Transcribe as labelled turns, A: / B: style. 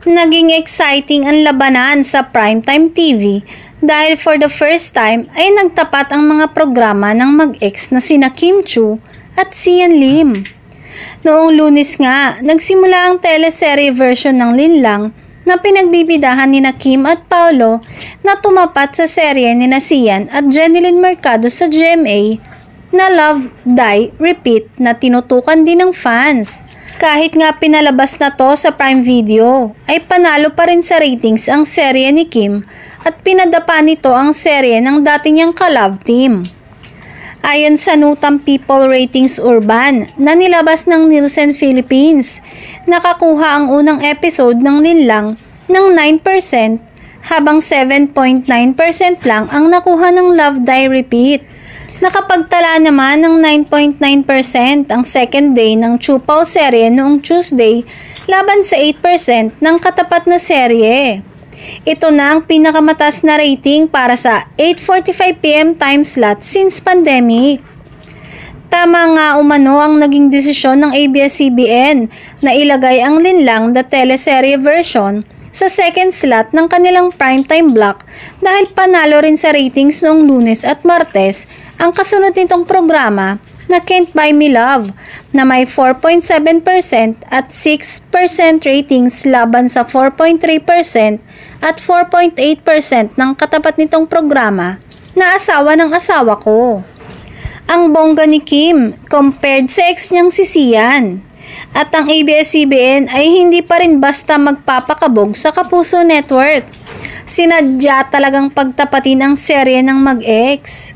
A: Naging exciting ang labanan sa primetime TV dahil for the first time ay nagtapat ang mga programa ng mag-ex na sina Kim Chiu at Sian Lim. Noong Lunes nga, nagsimula ang teleserye version ng Linlang na pinagbibidahan nina Kim at Paolo na tumapat sa serye nina Sian at Jeneline Mercado sa GMA na Love, Die, Repeat na tinutukan din ng fans. Kahit nga pinalabas na to sa Prime Video, ay panalo pa rin sa ratings ang serye ni Kim at pinadapa nito ang serye ng dati niyang ka-love team. Ayon sa Nutang People Ratings Urban na nilabas ng Nielsen Philippines, nakakuha ang unang episode ng Linlang ng 9% habang 7.9% lang ang nakuha ng Love, Die, Repeat. Nakapagtala naman ng 9.9% ang second day ng Chupaw serye noong Tuesday laban sa 8% ng katapat na serye. Ito na ang pinakamataas na rating para sa 8:45 PM time slot since pandemic. Tama nga umano ang naging desisyon ng ABS-CBN na ilagay ang Linlang the teleserye version sa second slot ng kanilang primetime block dahil panalo rin sa ratings noong Lunes at Martes ang kasunod nitong programa na Can't Buy Me Love na may 4.7% at 6% ratings laban sa 4.3% at 4.8% ng katapat nitong programa na Asawa ng Asawa Ko. Ang bongga ni Kim compared sa ex niyang si Sian. At ang ABS-CBN ay hindi pa rin basta magpapakabog sa Kapuso Network. Sinadya talagang pagtapatin ang serye ng mag-ex.